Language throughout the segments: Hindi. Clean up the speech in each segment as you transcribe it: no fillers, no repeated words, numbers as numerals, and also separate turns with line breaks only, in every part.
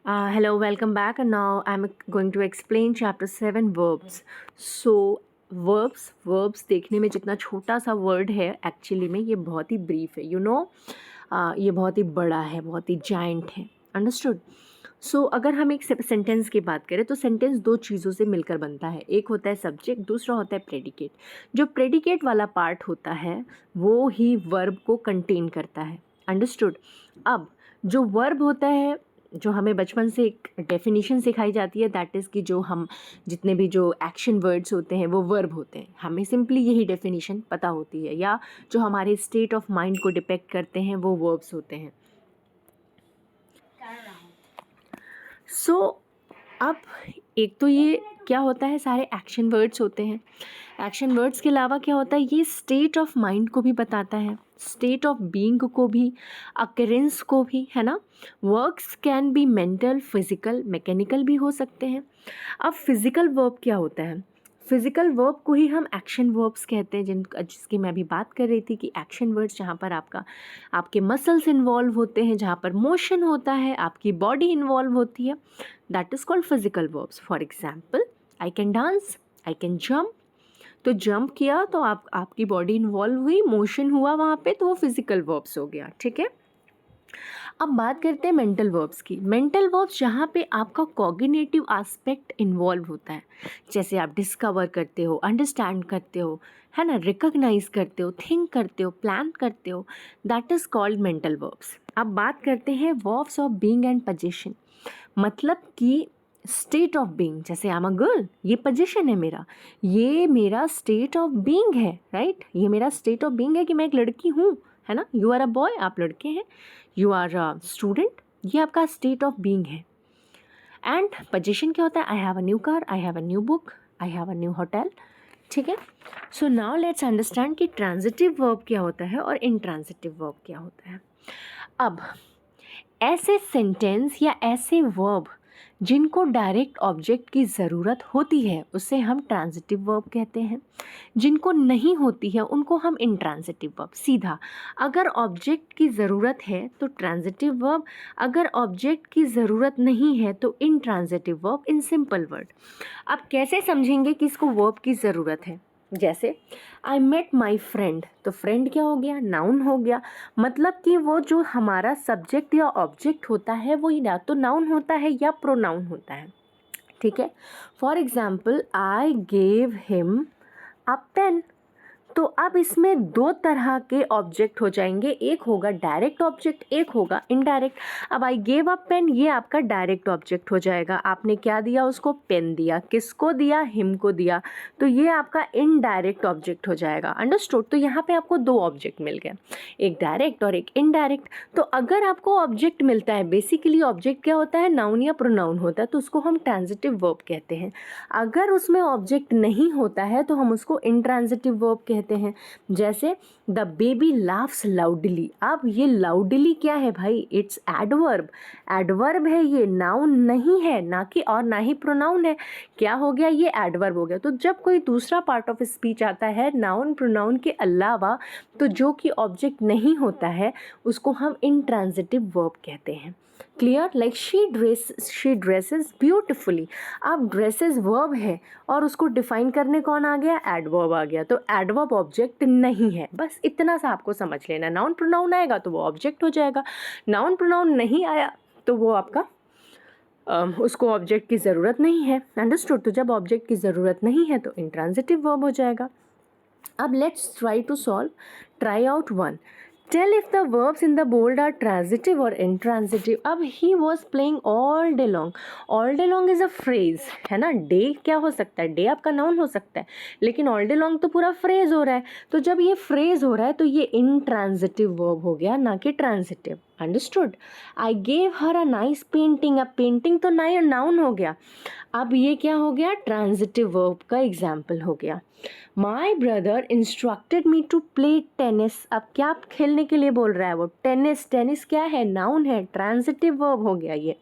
Hello, welcome back. And now I'm going to explain chapter 7 verbs. So, verbs देखने में जितना छोटा सा वर्ड है एक्चुअली में ये बहुत ही ब्रीफ है ये बहुत ही बड़ा है, बहुत ही जाइंट है. अंडरस्टूड. सो अगर हम एक सेंटेंस की बात करें तो सेंटेंस दो चीज़ों से मिलकर बनता है. एक होता है सब्जेक्ट, दूसरा होता है प्रेडिकेट. जो प्रेडिकेट वाला पार्ट होता है वो ही वर्ब को कंटेन करता है. अंडरस्टूड. अब जो वर्ब होता है, जो हमें बचपन से एक डेफिनेशन सिखाई जाती है, दैट इज़ कि जो हम जितने भी जो एक्शन वर्ड्स होते हैं वो वर्ब होते हैं. हमें सिंपली यही डेफिनेशन पता होती है. या जो हमारे स्टेट ऑफ माइंड को डिपेक्ट करते हैं वो वर्ब्स होते हैं. सो अब एक तो ये क्या होता है, सारे एक्शन वर्ड्स होते हैं. एक्शन वर्ड्स के अलावा क्या होता है, ये स्टेट ऑफ माइंड को भी बताता है, स्टेट ऑफ बीइंग को भी, अकरेंस को भी, है ना. Works can be mental, physical, mechanical भी हो सकते हैं. अब फिजिकल वर्ब क्या होता है, फिजिकल वर्ब को ही हम एक्शन वर्ब्स कहते हैं, जिसकी मैं अभी बात कर रही थी कि एक्शन वर्ड्स जहाँ पर आपके मसल्स इन्वॉल्व होते हैं, जहाँ पर मोशन होता है, आपकी बॉडी इन्वॉल्व होती है, that is called physical verbs. For example, I can dance, I can jump. तो जंप किया तो आपकी बॉडी इन्वॉल्व हुई, मोशन हुआ वहाँ पे, तो वो फिजिकल वर्ब्स हो गया. ठीक है. अब बात करते हैं मेंटल वर्ब्स की. मेंटल वर्ब्स जहाँ पे आपका कॉग्निटिव एस्पेक्ट इन्वॉल्व होता है, जैसे आप डिस्कवर करते हो, अंडरस्टैंड करते हो, है ना, रिकॉग्नाइज करते हो, थिंक करते हो, प्लान करते हो, that is called mental verbs. अब बात करते हैं verbs of being and position. मतलब कि स्टेट ऑफ बीइंग, जैसे आई एम अ गर्ल, ये पोजीशन है मेरा, ये मेरा स्टेट ऑफ बीइंग है, राइट. ये मेरा स्टेट ऑफ बीइंग है कि मैं एक लड़की हूँ, है ना. यू आर अ बॉय, आप लड़के हैं. यू आर अ स्टूडेंट, ये आपका स्टेट ऑफ बीइंग है. एंड पोजीशन क्या होता है, I have a new car, I have a new book, I have a new hotel. ठीक है. सो नाउ लेट्स अंडरस्टैंड कि ट्रांजिटिव वर्ब क्या होता है और इंट्रांजिटिव वर्ब क्या होता है. अब ऐसे सेंटेंस या ऐसे वर्ब जिनको डायरेक्ट ऑब्जेक्ट की ज़रूरत होती है उसे हम ट्रांजिटिव वर्ब कहते हैं. जिनको नहीं होती है उनको हम इंट्रांजिटिव वर्ब. सीधा, अगर ऑब्जेक्ट की ज़रूरत है तो ट्रांजिटिव वर्ब, अगर ऑब्जेक्ट की ज़रूरत नहीं है तो intransitive verb in simple word. अब कैसे समझेंगे कि इसको वर्ब की ज़रूरत है. जैसे आई मेट माई फ्रेंड, तो फ्रेंड क्या हो गया, नाउन हो गया. मतलब कि वो जो हमारा सब्जेक्ट या ऑब्जेक्ट होता है वो या तो नाउन होता है या प्रोनाउन होता है. ठीक है. For example, I gave him a pen. तो अब इसमें दो तरह के ऑब्जेक्ट हो जाएंगे, एक होगा डायरेक्ट ऑब्जेक्ट, एक होगा इनडायरेक्ट. अब आई गेव अप पेन, ये आपका डायरेक्ट ऑब्जेक्ट हो जाएगा. आपने क्या दिया उसको, पेन दिया. किसको दिया, हिम को दिया. तो ये आपका इनडायरेक्ट ऑब्जेक्ट हो जाएगा. अंडरस्टूड. तो यहाँ पे आपको दो ऑब्जेक्ट मिल गए, एक डायरेक्ट और एक इनडायरेक्ट. तो अगर आपको ऑब्जेक्ट मिलता है, बेसिकली ऑब्जेक्ट क्या होता है, नाउन या प्रोनाउन होता है, तो उसको हम ट्रांजिटिव वर्ब कहते हैं. अगर उसमें ऑब्जेक्ट नहीं होता है तो हम उसको इंट्रांजिटिव वर्ब कहते हैं. जैसे द बेबी लाफ्स लाउडली. अब ये लाउडली क्या है भाई, इट्स एडवर्ब. एडवर्ब है ये, नाउन नहीं है, ना कि और ना ही प्रोनाउन है. क्या हो गया, ये एडवर्ब हो गया. तो जब कोई दूसरा पार्ट ऑफ स्पीच आता है नाउन प्रोनाउन के अलावा, तो जो कि ऑब्जेक्ट नहीं होता है उसको हम इंट्रांजिटिव वर्ब कहते हैं. Clear. Like she dresses beautifully. अब ड्रेसेस वर्ब है और उसको डिफाइन करने कौन आ गया, एडवर्ब आ गया. तो एडवर्ब ऑब्जेक्ट नहीं है. बस इतना सा आपको समझ लेना. नाउन प्रोनाउन आएगा तो वो ऑब्जेक्ट हो जाएगा, नाउन प्रोनाउन नहीं आया तो वो आपका उसको ऑब्जेक्ट की ज़रूरत नहीं है. अंडरस्टूड. तो जब ऑब्जेक्ट की ज़रूरत नहीं है तो इंट्रांजिटिव वर्ब हो जाएगा. अब let's try to solve. Try out one. Tell if the verbs in the bold are transitive or intransitive. अब he was playing all day long. All day long is a phrase, है ना. day क्या हो सकता है, day आपका noun हो सकता है, लेकिन all day long तो पूरा phrase हो रहा है. तो जब ये phrase हो रहा है तो ये intransitive verb हो गया, ना कि transitive. Understood. I gave her a nice painting. अब पेंटिंग तो नाउन हो गया, अब ये क्या हो गया, ट्रांजिटिव वर्ब का एग्जाम्पल हो गया. My brother instructed me to play tennis. अब क्या खेलने के लिए बोल रहा है वो, टेनिस. टेनिस क्या है, नाउन है, ट्रांजिटिव वर्ब हो गया ये.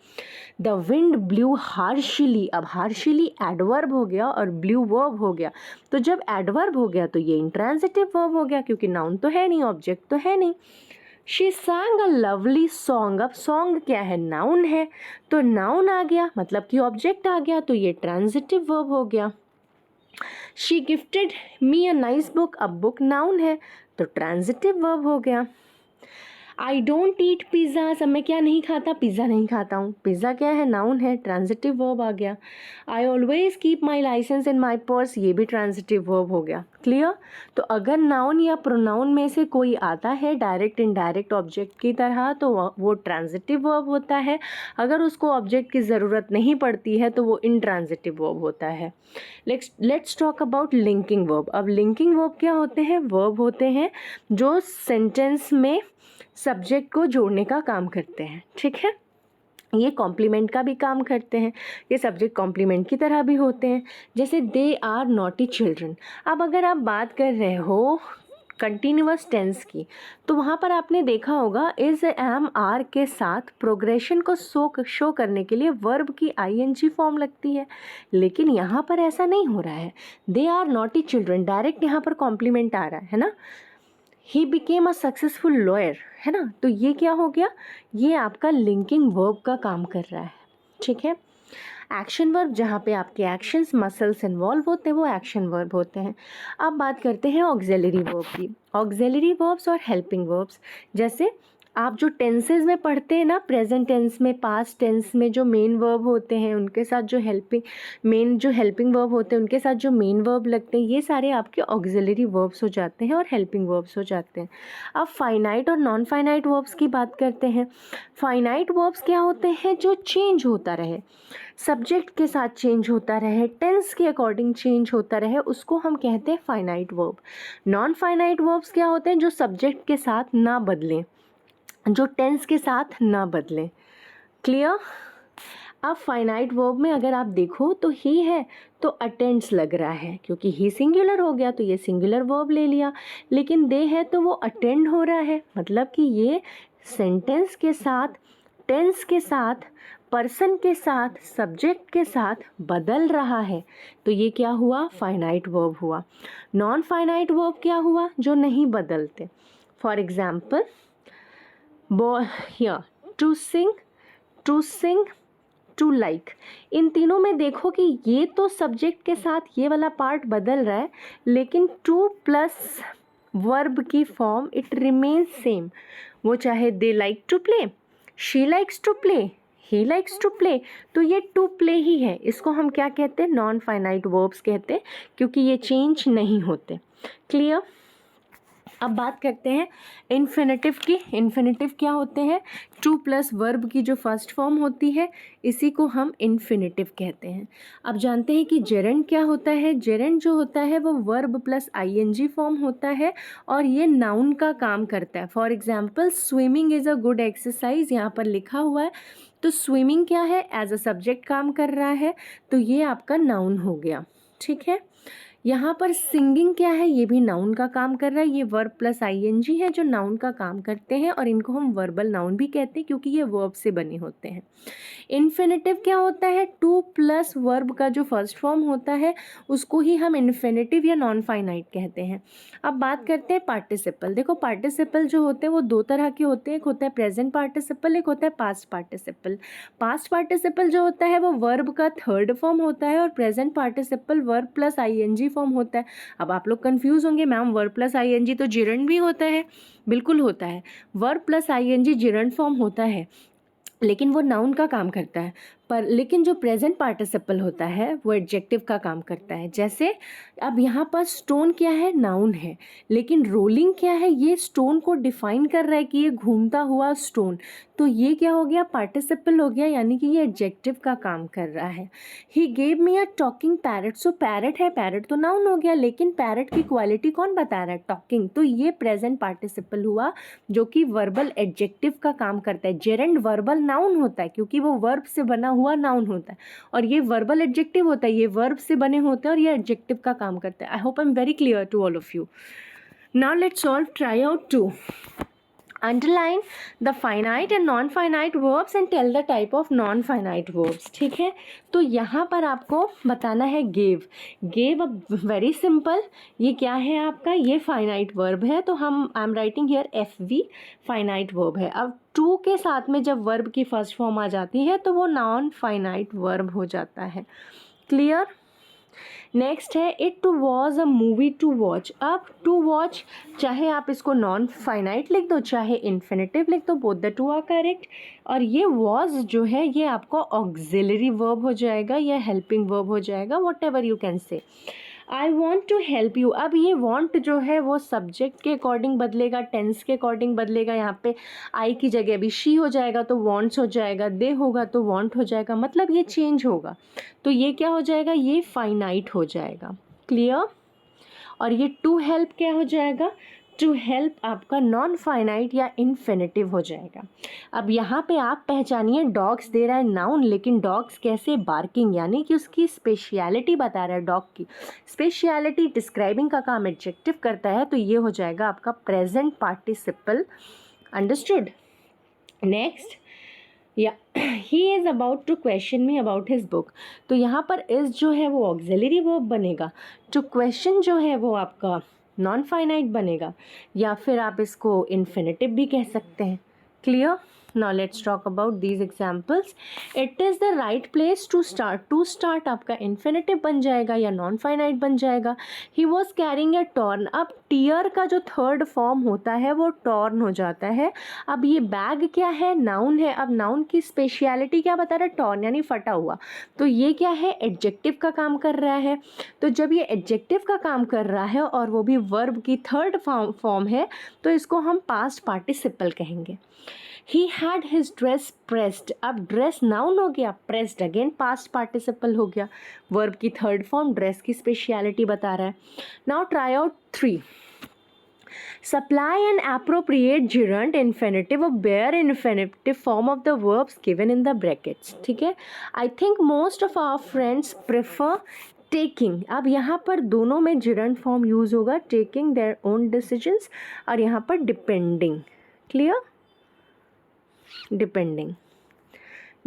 The wind blue harshly. अब हार्शली एडवर्ब हो गया और ब्लू वर्ब हो गया. तो जब एडवर्ब हो गया तो ये इंट्रांजिटिव वर्ब हो गया, क्योंकि नाउन तो है नहीं, ऑब्जेक्ट तो है नहीं. She sang a lovely song. अब सॉन्ग क्या है, नाउन है, तो नाउन आ गया मतलब कि ऑब्जेक्ट आ गया, तो ये ट्रांजिटिव वर्ब हो गया। She gifted me a nice book, अब बुक नाउन है तो ट्रांजिटिव वर्ब हो गया। आई डोंट ईट पिज़्ज़ा, सब मैं क्या नहीं खाता, पिज़्ज़ा नहीं खाता हूँ, पिज़्ज़ा क्या है, नाउन है, ट्रांजिटिव वर्ब आ गया। I always keep my licence in my purse, ये भी ट्रांजिटिव वर्ब हो गया। क्लियर। तो अगर नाउन या प्रोनाउन में से कोई आता है डायरेक्ट इनडायरेक्ट ऑब्जेक्ट की तरह तो वो ट्रांजिटिव वर्ब होता है। अगर उसको ऑब्जेक्ट की ज़रूरत नहीं पड़ती है तो वो इनट्रांजिटिव वर्ब होता है। Let's talk about linking verb. अब लिंकिंग वर्ब क्या होते हैं, वर्ब होते हैं जो सेंटेंस में सब्जेक्ट को जोड़ने का काम करते हैं। ठीक है, ये कॉम्प्लीमेंट का भी काम करते हैं, ये सब्जेक्ट कॉम्प्लीमेंट की तरह भी होते हैं। जैसे दे आर नॉटी चिल्ड्रन। अब अगर आप बात कर रहे हो कंटिन्यूअस टेंस की तो वहाँ पर आपने देखा होगा इज एम आर के साथ प्रोग्रेशन को शो करने के लिए वर्ब की आईएनजी फॉर्म लगती है, लेकिन यहाँ पर ऐसा नहीं हो रहा है। They are naughty children direct यहाँ पर कॉम्प्लीमेंट आ रहा है ना। He became a successful lawyer, है ना, तो ये क्या हो गया, ये आपका लिंकिंग वर्ब का काम कर रहा है। ठीक है, एक्शन वर्ब जहाँ पे आपके एक्शंस मसल्स इन्वॉल्व होते हैं वो एक्शन वर्ब होते हैं। अब बात करते हैं ऑक्सिलरी वर्ब की। ऑक्सिलरी वर्ब्स और हेल्पिंग वर्ब्स, जैसे आप जो टेंसेज में पढ़ते हैं ना, प्रेजेंट टेंस में, पास्ट टेंस में जो मेन वर्ब होते हैं उनके साथ जो हेल्पिंग वर्ब होते हैं उनके साथ जो मेन वर्ब लगते हैं, ये सारे आपके ऑक्सिलरी वर्ब्स हो जाते हैं और हेल्पिंग वर्ब्स हो जाते हैं। अब फाइनाइट और नॉन फाइनाइट वर्ब्स की बात करते हैं। फाइनाइट वर्ब्स क्या होते हैं, जो चेंज होता रहे, सब्जेक्ट के साथ चेंज होता रहे, टेंस के अकॉर्डिंग चेंज होता रहे, उसको हम कहते हैं finite verb. Non finite verbs क्या होते हैं, जो सब्जेक्ट के साथ ना बदलें, जो टेंस के साथ ना बदलें। क्लियर। अब फाइनाइट वर्ब में अगर आप देखो तो ही है तो अटेंड्स लग रहा है, क्योंकि ही सिंगुलर हो गया तो ये सिंगुलर वर्ब ले लिया, लेकिन दे है तो वो अटेंड हो रहा है, मतलब कि ये सेंटेंस के साथ, टेंस के साथ, पर्सन के साथ, सब्जेक्ट के साथ बदल रहा है, तो ये क्या हुआ, फाइनाइट वर्ब हुआ। नॉन फाइनाइट वर्ब क्या हुआ, जो नहीं बदलते। For example here to sing, to like, इन तीनों में देखो कि ये तो सब्जेक्ट के साथ ये वाला पार्ट बदल रहा है, लेकिन टू प्लस वर्ब की फॉर्म इट रिमेन्स सेम। वो चाहे they like to play, she likes to play, he likes to play, तो ये टू प्ले ही है। इसको हम क्या कहते हैं, नॉन फाइनाइट वर्ब्स कहते हैं, क्योंकि ये चेंज नहीं होते। क्लियर। अब बात करते हैं इन्फिनेटिव की। इन्फिनेटिव क्या होते हैं, टू प्लस वर्ब की जो फर्स्ट फॉर्म होती है इसी को हम इन्फिनेटिव कहते हैं। अब जानते हैं कि जेरेंड क्या होता है। जेरेंड जो होता है वो वर्ब प्लस आईएनजी फॉर्म होता है और ये नाउन का काम करता है। For example swimming is a good exercise, यहाँ पर लिखा हुआ है, तो स्विमिंग क्या है, एज अ सब्जेक्ट काम कर रहा है, तो ये आपका नाउन हो गया। ठीक है, यहाँ पर सिंगिंग क्या है, ये भी नाउन का काम कर रहा है, ये वर्ब प्लस आईएनजी है जो नाउन का काम करते हैं और इनको हम वर्बल नाउन भी कहते हैं क्योंकि ये वर्ब से बने होते हैं। इन्फिनेटिव क्या होता है, टू प्लस वर्ब का जो फर्स्ट फॉर्म होता है उसको ही हम इन्फिनेटिव या नॉन फाइनाइट कहते हैं। अब बात करते हैं पार्टिसिपल। देखो पार्टिसिपल जो होते हैं वो दो तरह के होते हैं, एक होता है प्रेजेंट पार्टिसिपल, एक होता है पास्ट पार्टिसिपल। पास्ट पार्टिसिपल जो होता है वो वर्ब का थर्ड फॉर्म होता है और present participle verb plus ING form होता है। अब आप लोग कंफ्यूज होंगे, मैम वर्ब प्लस आईएनजी तो जिरंड भी होता है। बिल्कुल होता है, verb plus ING gerund form होता है, लेकिन वो नाउन का काम करता है। पर लेकिन जो प्रेजेंट पार्टिसिपल होता है वो एडजेक्टिव का काम करता है। जैसे अब यहाँ पर स्टोन क्या है, नाउन है, लेकिन रोलिंग क्या है, ये स्टोन को डिफाइन कर रहा है कि ये घूमता हुआ स्टोन, तो ये क्या हो गया, पार्टिसिपल हो गया, यानी कि ये एडजेक्टिव का काम कर रहा है। He gave me a talking parrot, so parrot है, पैरट तो नाउन हो गया, लेकिन पैरट की क्वालिटी कौन बता रहा है, टॉकिंग, तो ये प्रेजेंट पार्टिसिपल हुआ जो कि वर्बल एडजेक्टिव का काम करता है। जेरेंड वर्बल नाउन होता है क्योंकि वो वर्ब से बना हुआ नाउन होता है और ये वर्बल एडजेक्टिव होता है, ये वर्ब से बने होते हैं और ये एडजेक्टिव का काम करता है। I hope I am very clear to all of you. Now let's solve try out 2। Underline the finite and non finite verbs and tell the type of non finite verbs. ठीक है, तो यहाँ पर आपको बताना है गेव. गेव अब वेरी सिंपल, ये क्या है आपका, ये फाइनाइट वर्ब है, तो I am writing here FV, finite verb है. अब टू के साथ में जब वर्ब की फर्स्ट फॉर्म आ जाती है तो वो नॉन फाइनाइट वर्ब हो जाता है. क्लियर. नेक्स्ट है it was a movie two watch. अब टू वॉच, चाहे आप इसको नॉन फाइनाइट लिख दो चाहे इन्फिनेटिव लिख दो, both the two are correct. और ये वॉज जो है ये आपको ऑक्सिलरी वर्ब हो जाएगा या हेल्पिंग वर्ब हो जाएगा, what ever you can say. I want to help you. अब ये वॉन्ट जो है वो सब्जेक्ट के अकॉर्डिंग बदलेगा, टेंस के अकॉर्डिंग बदलेगा. यहाँ पे आई की जगह अभी शी हो जाएगा तो वॉन्ट्स हो जाएगा, दे होगा तो वॉन्ट हो जाएगा, मतलब ये चेंज होगा. तो ये क्या हो जाएगा, ये फाइनाइट हो जाएगा. क्लियर. और ये टू हेल्प क्या हो जाएगा, टू हेल्प आपका नॉन फाइनाइट या इन्फिनेटिव हो जाएगा. अब यहाँ पे आप पहचानिए डॉग्स दे रहा है नाउन, लेकिन डॉग्स कैसे, बार्किंग, यानी कि उसकी स्पेशलिटी बता रहा है. डॉग की स्पेशलिटी डिस्क्राइबिंग का काम एडजेक्टिव करता है, तो ये हो जाएगा आपका प्रेजेंट पार्टिसिपल. अंडरस्टूड. नेक्स्ट, या he is about to question me about his book. तो यहाँ पर इज़ जो है वो ऑक्सिलरी वर्ब बनेगा, टू क्वेश्चन जो है वो आपका नॉन फाइनाइट बनेगा, या फिर आप इसको इन्फिनेटिव भी कह सकते हैं. Clear. Now let's talk about these examples. It is the right place to start. To start आपका इन्फिनेटिव बन जाएगा या नॉन फाइनाइट बन जाएगा. He was carrying a torn. अब टीयर का जो थर्ड फॉर्म होता है वो टॉर्न हो जाता है. अब ये बैग क्या है, नाउन है. अब नाउन की स्पेशलिटी क्या बता रहा है, टॉर्न यानी फटा हुआ. तो ये क्या है, एडजेक्टिव का काम कर रहा है. तो जब ये एडजेक्टिव का काम कर रहा है और वो भी वर्ब की थर्ड फॉर्म है, तो इसको हम पास्ट पार्टिसिपल कहेंगे. He had his dress pressed. अब ड्रेस नाउन हो गया, प्रेस्ड अगेन पास्ट पार्टिसिपल हो गया. वर्ब की थर्ड फॉर्म, ड्रेस की स्पेशलिटी बता रहा है. Now try out 3. Supply an appropriate gerund infinitive or bare infinitive form of the verbs given in the brackets. ठीक है. I think most of our friends prefer taking. अब यहाँ पर दोनों में gerund form यूज होगा, taking their own decisions, और यहाँ पर depending. Clear? Depending.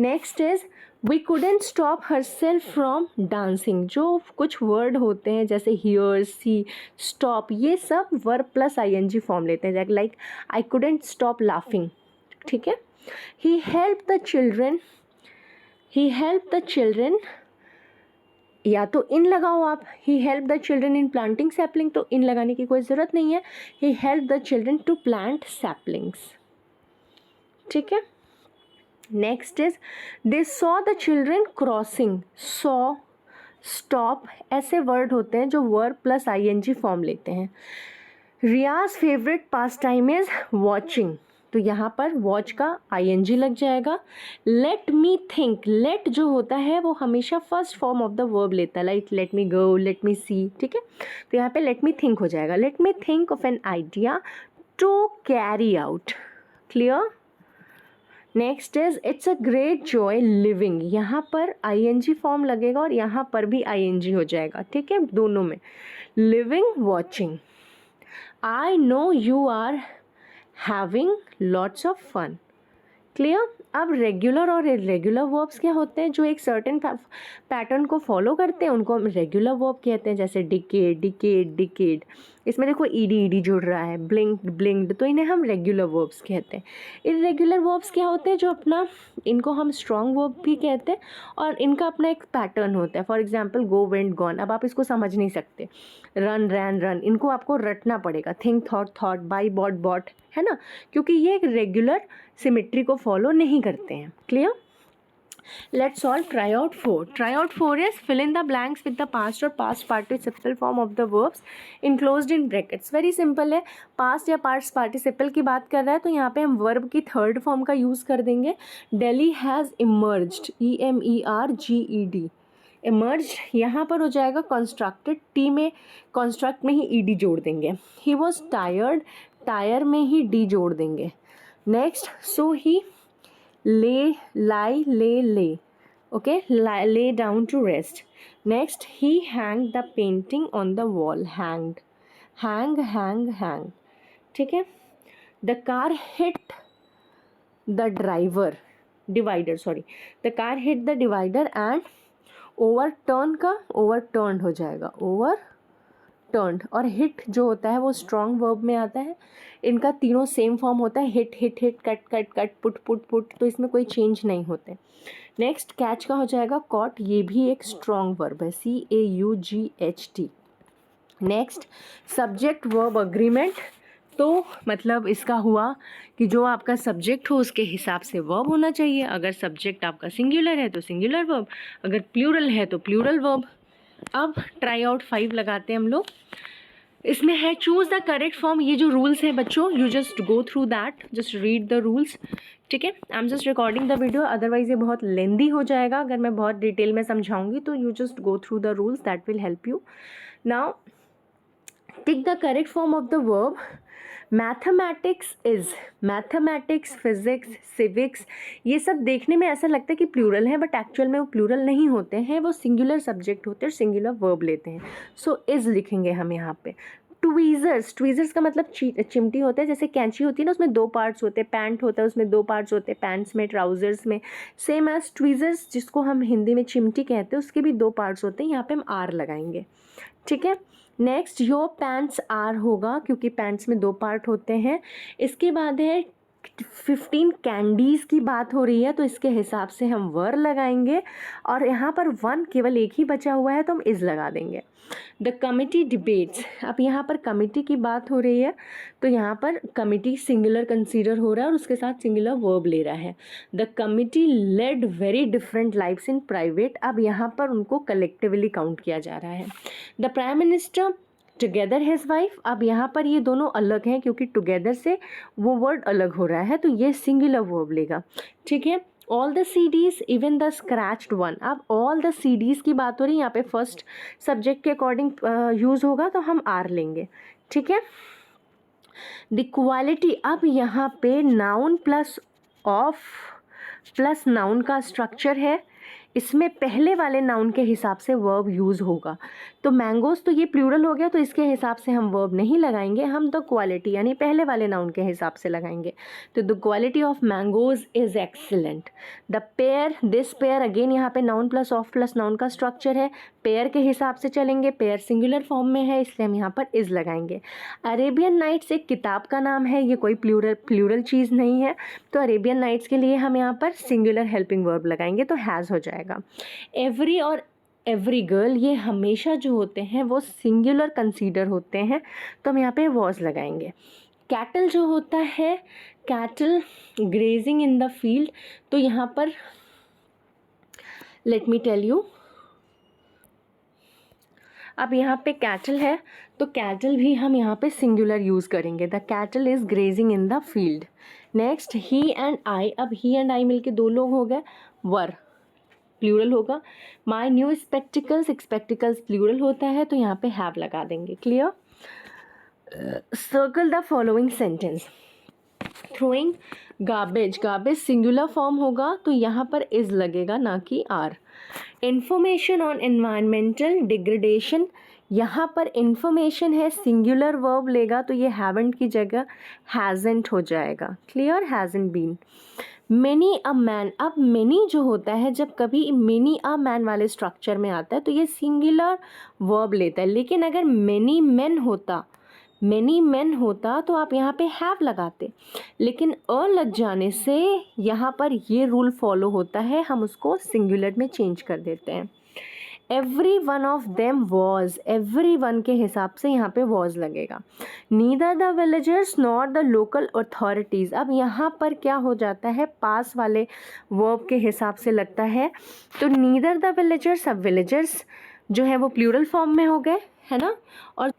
Next is we couldn't stop herself from dancing. जो कुछ वर्ड होते हैं जैसे हियर, सी, स्टॉप, ये सब वर्ब प्लस ING फॉर्म लेते हैं, like I couldn't stop laughing. ठीक है. ही हेल्प द चिल्ड्रन, या तो इन लगाओ आप, he help the children in planting sapling, तो इन लगाने की कोई ज़रूरत नहीं है. He help the children to plant saplings. ठीक है. Next is they saw the children crossing. Saw, stop ऐसे वर्ड होते हैं जो वर्ब प्लस ING फॉर्म लेते हैं. Riyaz favourite pastime is watching. तो यहाँ पर वॉच का ING लग जाएगा. Let me think. लेट जो होता है वो हमेशा first form of the verb लेता है, लाइक लेट मी गो, लेट मी सी. ठीक है. तो यहाँ पे लेट मी थिंक हो जाएगा. Let me think of an idea to carry out. Clear. Next is it's a great joy living. यहाँ पर ING फॉर्म लगेगा और यहाँ पर भी ING हो जाएगा. ठीक है, दोनों में. Living, watching. I know you are having lots of fun. Clear. अब रेगुलर और इरेगुलर वर्ब्स क्या होते हैं, जो एक सर्टेन पैटर्न को फॉलो करते हैं उनको हम रेगुलर वर्ब कहते हैं, जैसे डिकेड. इसमें देखो ईडी जुड़ रहा है, ब्लिंक्ड, तो इन्हें हम रेगुलर वर्ब्स कहते हैं. इरेगुलर वर्ब्स क्या होते हैं, जो अपना, इनको हम स्ट्रॉन्ग वर्ब भी कहते हैं और इनका अपना एक पैटर्न होता है. For example go, went, gone. अब आप इसको समझ नहीं सकते. रन, रैन, रन, इनको आपको रटना पड़ेगा. थिंक, थॉट, बाई, बॉट, है ना, क्योंकि ये एक रेगुलर सिमेट्री को फॉलो नहीं करते हैं. Clear. Let's all try out 4. Try out 4 is fill in the blanks with the past और past participle form of the verbs enclosed in brackets. Very simple है. पास्ट या पास्ट पार्टिसिपल की बात कर रहा है तो यहाँ पे हम वर्ब की थर्ड फॉर्म का यूज़ कर देंगे. Delhi has emerged, EMERGED. Emerge यहाँ पर हो जाएगा कंस्ट्रक्टेड. टी में कंस्ट्रक्ट में ही ED जोड़ देंगे. ही वॉज टायर्ड, टायर में ही D जोड़ देंगे. Next, so he lay, okay, lay down to rest. Next, he hanged the painting on the wall. Hanged, hang. ठीक है. The car hit the divider sorry, the car hit the divider and overturn का ओवरटर्न्ड हो जाएगा, ओवरटर्न्ड। और हिट जो होता है वो स्ट्रॉन्ग वर्ब में आता है। इनका तीनों सेम फॉर्म होता है, hit hit hit, cut cut cut, put put put, तो इसमें कोई चेंज नहीं होते। नेक्स्ट कैच का हो जाएगा कॉट, ये भी एक स्ट्रॉन्ग वर्ब है, CAUGHT। Next subject verb agreement, तो मतलब इसका हुआ कि जो आपका सब्जेक्ट हो उसके हिसाब से वर्ब होना चाहिए। अगर सब्जेक्ट आपका सिंगुलर है तो सिंगुलर वर्ब, अगर प्लूरल है तो प्लूरल वर्ब। अब ट्राई आउट 5 लगाते हैं हम लोग। इसमें है चूज़ द करेक्ट फॉर्म। ये जो रूल्स हैं बच्चों, you just go through that, just read the rules, ठीक है। I am just recording the video, otherwise ये बहुत लेंदी हो जाएगा अगर मैं बहुत डिटेल में समझाऊंगी, तो you just go through the rules, that will help you. Now tick the correct form of the verb. Mathematics is, mathematics, physics, civics, ये सब देखने में ऐसा लगता है कि प्लूरल है, बट एक्चुअल में वो प्लूरल नहीं होते हैं, वो सिंगुलर सब्जेक्ट होते हैं, सिंगुलर वर्ब लेते हैं। सो इज लिखेंगे हम यहाँ पे। ट्वीज़र्स, ट्वीज़र्स का मतलब चिमटी होता है, जैसे कैंची होती है ना, उसमें 2 पार्ट्स होते हैं, पैंट होता है उसमें 2 पार्ट्स होते हैं, पैंट्स में, ट्राउजर्स में, सेम एज ट्वीज़र्स जिसको हम हिंदी में चिमटी कहते हैं, उसके भी 2 पार्ट्स होते हैं, यहाँ पे हम आर लगाएंगे, ठीक है। नेक्स्ट योर पैंट्स आर होगा, क्योंकि पैंट्स में 2 पार्ट होते हैं। इसके बाद है 15 कैंडीज़ की बात हो रही है, तो इसके हिसाब से हम वर लगाएंगे, और यहाँ पर 1 केवल एक ही बचा हुआ है तो हम इज़ लगा देंगे। द कमिटी डिबेट्स, अब यहाँ पर कमिटी की बात हो रही है, तो यहाँ पर कमिटी सिंगुलर कंसीडर हो रहा है और उसके साथ सिंगुलर वर्ब ले रहा है। The committee led very different lifes in private, अब यहाँ पर उनको कलेक्टिवली काउंट किया जा रहा है। The prime minister together his wife, अब यहाँ पर ये दोनों अलग हैं क्योंकि टुगेदर से वो वर्ड अलग हो रहा है, तो ये सिंगुलर वर्ब लेगा, ठीक है। All the CDs even the scratched one, अब ऑल द CDs की बात हो रही है, यहाँ पे फर्स्ट सब्जेक्ट के अकॉर्डिंग यूज़ होगा तो हम आर लेंगे, ठीक है। द क्वालिटी, अब यहाँ पे noun plus of plus noun का स्ट्रक्चर है, इसमें पहले वाले नाउन के हिसाब से वर्ब यूज़ होगा। तो मैंगोज़ तो ये प्लूरल हो गया, तो इसके हिसाब से हम वर्ब नहीं लगाएंगे, हम द क्वालिटी यानी पहले वाले नाउन के हिसाब से लगाएंगे। तो the quality of mangoes is excellent. The pair, this pair, again यहाँ पे noun plus of plus noun का स्ट्रक्चर है, पेयर के हिसाब से चलेंगे, पेयर सिंगुलर फॉर्म में है इसलिए हम यहाँ पर इज़ लगाएंगे। अरेबियन नाइट्स एक किताब का नाम है, ये कोई प्लूरल चीज़ नहीं है, तो अरेबियन नाइट्स के लिए हम यहाँ पर सिंगुलर हेल्पिंग वर्ब लगाएंगे, तो हैज़ हो जाएगा। एवरी और एवरी गर्ल, ये हमेशा जो होते हैं वो सिंगुलर कंसीडर होते हैं, तो हम यहाँ पे वॉज लगाएंगे। कैटल जो होता है, cattle grazing in the field, तो यहाँ पर लेट मी टेल यू, अब यहाँ पे कैटल है तो कैटल भी हम यहाँ पे सिंगुलर यूज़ करेंगे, the cattle is grazing in the field. Next he and I, अब ही एंड आई मिलके 2 लोग हो गए, वर प्लूरल होगा। My new spectacles, spectacles plural होता है तो यहाँ पे हैव लगा देंगे, clear. Circle the following sentence. Throwing garbage, garbage singular form होगा तो यहाँ पर इज़ लगेगा ना कि are. Information on environmental degradation, यहाँ पर इंफॉर्मेशन है, सिंगुलर वर्ब लेगा तो ये हैवेंट की जगह हैजेंट हो जाएगा, clear, hasn't been. Many a man, अब मेनी जो होता है जब कभी मेनी अ मैन वाले स्ट्रक्चर में आता है तो ये सिंगुलर वर्ब लेता है, लेकिन अगर मेनी मेन होता तो आप यहाँ पे हैव लगाते, लेकिन अ लग जाने से यहाँ पर ये रूल फॉलो होता है, हम उसको सिंगुलर में चेंज कर देते हैं। Every one of them was, every one के हिसाब से यहाँ पे वॉज लगेगा। Neither the villagers nor the local authorities, अब यहाँ पर क्या हो जाता है, पास वाले वर्ब के हिसाब से लगता है, तो नीदर द विलेजर्स, अब विलेजर्स जो है वो प्लूरल फॉर्म में हो गए, है ना। और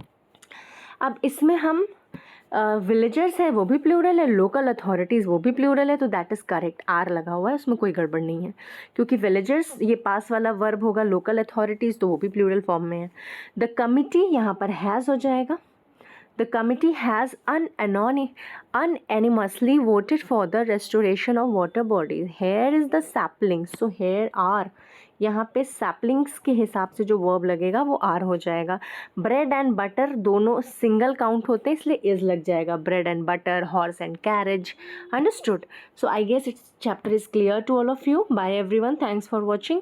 अब इसमें हम विलेजर्स है वो भी प्लूरल है, लोकल अथॉरिटीज़ वो भी प्लूरल है, तो दैट इज़ करेक्ट, आर लगा हुआ है, उसमें कोई गड़बड़ नहीं है, क्योंकि विलेजर्स ये पास वाला वर्ब होगा, लोकल अथॉरिटीज़ तो वो भी प्लूरल फॉर्म में है। द कमिटी यहाँ पर हैज़ हो जाएगा। The committee has unanimously voted for the restoration of water bodies. Here is the sapling, so here are, यहाँ पे सैपलिंग्स के हिसाब से जो वर्ब लगेगा वो आर हो जाएगा। ब्रेड एंड बटर दोनों सिंगल काउंट होते हैं, इसलिए इज लग जाएगा। Bread and butter, horse and carriage. Understood? So I guess it's chapter is clear to all of you. Bye everyone, thanks for watching.